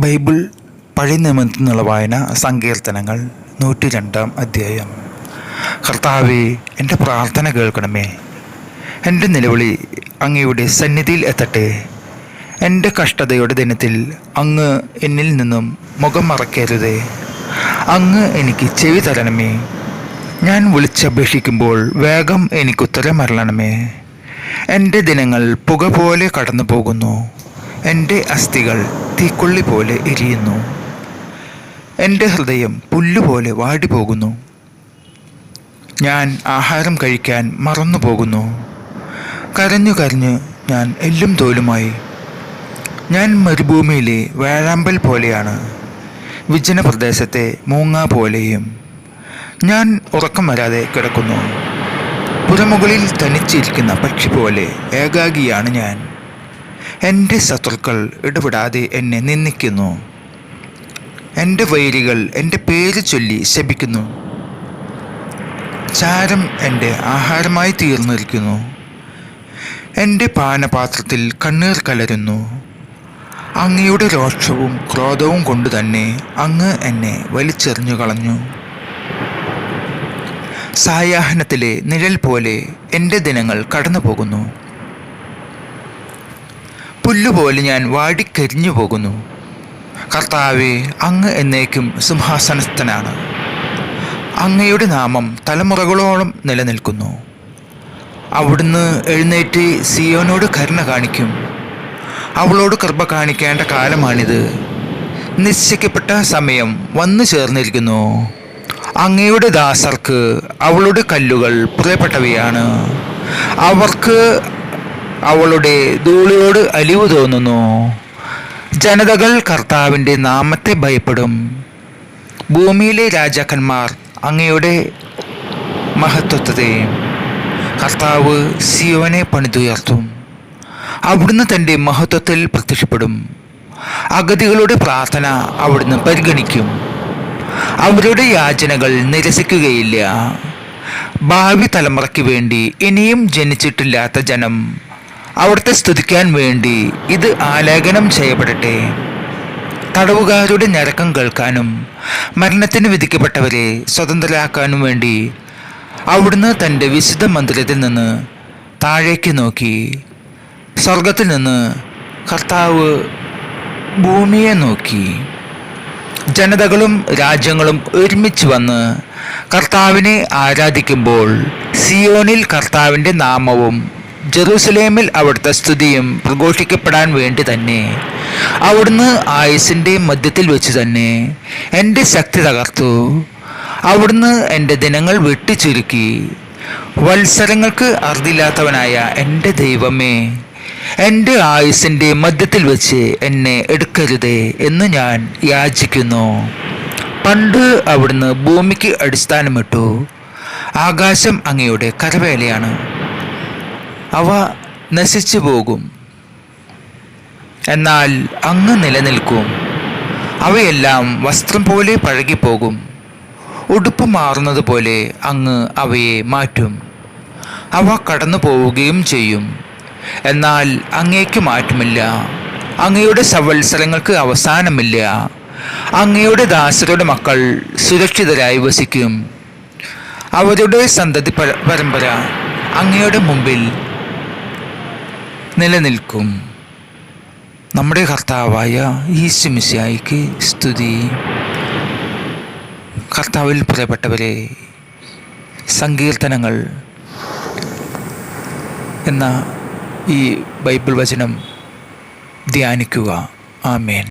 Bible പഴയ നിയമത്തിൽ നിന്നുള്ള വായന സങ്കീർത്തനങ്ങൾ 102 അധ്യായം. കർത്താവേ, എൻ്റെ പ്രാർത്ഥന കേൾക്കണമേ. എൻ്റെ നിലവിളി അങ്ങയുടെ സന്നിധിയിൽ എത്തട്ടെ. എൻ്റെ കഷ്ടതയുടെ ദിനത്തിൽ അങ്ങ് എന്നിൽ നിന്നും മുഖം മറക്കരുതേ. അങ്ങ് എനിക്ക് ചെവി തരണമേ. ഞാൻ വിളിച്ചപേക്ഷിക്കുമ്പോൾ വേഗം എനിക്കുത്തരം അരുളണമേ. എൻ്റെ ദിനങ്ങൾ പുക പോലെ കടന്നു പോകുന്നു. എൻ്റെ അസ്ഥികൾ തീക്കൊള്ളി പോലെ എരിയുന്നു. എൻ്റെ ഹൃദയം പുല്ലുപോലെ വാടിപ്പോകുന്നു. ഞാൻ ആഹാരം കഴിക്കാൻ മറന്നു പോകുന്നു. കരഞ്ഞു കരഞ്ഞ് ഞാൻ എല്ലും തോലുമായി. ഞാൻ മരുഭൂമിയിലെ വേഴാമ്പൽ പോലെയാണ്, വിജനപ്രദേശത്തെ മൂങ്ങ പോലെയും. ഞാൻ ഉറക്കം വരാതെ കിടക്കുന്നു. പുരമുകളിൽ തനിച്ചിരിക്കുന്ന പക്ഷി പോലെ ഏകാഗിയാണ് ഞാൻ. എൻ്റെ ശത്രുക്കൾ ഇടപെടാതെ എന്നെ നിന്ദിക്കുന്നു. എൻ്റെ വൈരികൾ എൻ്റെ പേര് ചൊല്ലി ശപിക്കുന്നു. ചാരം എൻ്റെ ആഹാരമായി തീർന്നിരിക്കുന്നു. എൻ്റെ പാനപാത്രത്തിൽ കണ്ണീർ കലരുന്നു. അങ്ങയുടെ രോഷവും ക്രോധവും കൊണ്ട് തന്നെ അങ്ങ് എന്നെ വലിച്ചെറിഞ്ഞു കളഞ്ഞു. സായാഹ്നത്തിലെ നിഴൽ പോലെ എൻ്റെ ദിനങ്ങൾ കടന്നു പോകുന്നു. പുല്ലുപോലെ ഞാൻ വാടിക്കരിഞ്ഞു പോകുന്നു. കർത്താവേ, അങ്ങ് എന്നേക്കും സിംഹാസനസ്ഥനാണ്. അങ്ങയുടെ നാമം തലമുറകളോളം നിലനിൽക്കുന്നു. അവിടുന്ന് എഴുന്നേറ്റ് സിയോനോട് കരുണ കാണിക്കും. അവളോട് കൃപ കാണിക്കേണ്ട കാലമാണിത്. നിശ്ചയിക്കപ്പെട്ട സമയം വന്നു ചേർന്നിരിക്കുന്നു. അങ്ങയുടെ ദാസർക്ക് അവളുടെ കല്ലുകൾ പ്രിയപ്പെട്ടവയാണ്. അവർക്ക് അവളുടെ ധൂളിയോട് അലിവ് തോന്നുന്നു. ജനതകൾ കർത്താവിൻ്റെ നാമത്തെ ഭയപ്പെടും. ഭൂമിയിലെ രാജാക്കന്മാർ അങ്ങയുടെ മഹത്വത്തെ. കർത്താവ് സിയോനെ പണിതുയർത്തും. അവിടുന്ന് തൻ്റെ മഹത്വത്തിൽ പ്രത്യക്ഷപ്പെടും. അഗതികളുടെ പ്രാർത്ഥന അവിടുന്ന് പരിഗണിക്കും. അവരുടെ യാചനകൾ നിരസിക്കുകയില്ല. ഭാവി തലമുറയ്ക്ക് വേണ്ടി ഇനിയും ജനിച്ചിട്ടില്ലാത്ത ജനം അവിടുത്തെ സ്തുതിക്കാൻ വേണ്ടി ഇത് ആലേഖനം ചെയ്യപ്പെടട്ടെ. തടവുകാരുടെ ഞരക്കം കേൾക്കാനും മരണത്തിന് വിധിക്കപ്പെട്ടവരെ സ്വതന്ത്രരാക്കാനും വേണ്ടി അവിടുന്ന് തൻ്റെ വിശുദ്ധ മന്ദിരത്തിൽ നിന്ന് താഴേക്ക് നോക്കി. സ്വർഗത്തിൽ നിന്ന് കർത്താവ് ഭൂമിയെ നോക്കി. ജനതകളും രാജ്യങ്ങളും ഒരുമിച്ച് വന്ന് കർത്താവിനെ ആരാധിക്കുമ്പോൾ സിയോനിൽ കർത്താവിൻ്റെ നാമവും ജെറൂസലേമിൽ അവിടുത്തെ സ്തുതിയും പ്രഘോഷിക്കപ്പെടാൻ വേണ്ടി തന്നെ അവിടുന്ന് ആയുസിൻ്റെ മധ്യത്തിൽ വെച്ച് തന്നെ എൻ്റെ ശക്തി തകർത്തു. അവിടുന്ന് എൻ്റെ ദിനങ്ങൾ വെട്ടിച്ചുരുക്കി. വത്സരങ്ങൾക്ക് അറുതില്ലാത്തവനായ എൻ്റെ ദൈവമേ, എൻ്റെ ആയുസിൻ്റെ മധ്യത്തിൽ വെച്ച് എന്നെ എടുക്കരുതേ എന്ന് ഞാൻ യാചിക്കുന്നു. പണ്ട് അവിടുന്ന് ഭൂമിക്ക് അടിസ്ഥാനമിട്ടു. ആകാശം അങ്ങയുടെ കരവേലയാണ്. അവ നശിച്ചു പോകും, എന്നാൽ അങ്ങ് നിലനിൽക്കും. അവയെല്ലാം വസ്ത്രം പോലെ പഴകിപ്പോകും. ഉടുപ്പ് മാറുന്നത് പോലെ അങ്ങ് അവയെ മാറ്റും. അവ കടന്നു പോവുകയും ചെയ്യും, എന്നാൽ അങ്ങേക്ക് മാറ്റമില്ല. അങ്ങയുടെ സവത്സരങ്ങൾക്ക് അവസാനമില്ല. അങ്ങയുടെ ദാസരുടെ മക്കൾ സുരക്ഷിതരായി വസിക്കും. അവരുടെ സന്തതി പരമ്പര അങ്ങയുടെ മുമ്പിൽ നിലനിൽക്കും. നമ്മുടെ കർത്താവായ യേശു മിശിഹായ്ക്ക് സ്തുതി. കർത്താവിൽ പ്രിയപ്പെട്ടവരെ, സങ്കീർത്തനങ്ങൾ എന്ന ഈ ബൈബിൾ വചനം ധ്യാനിക്കുക. ആമേൻ.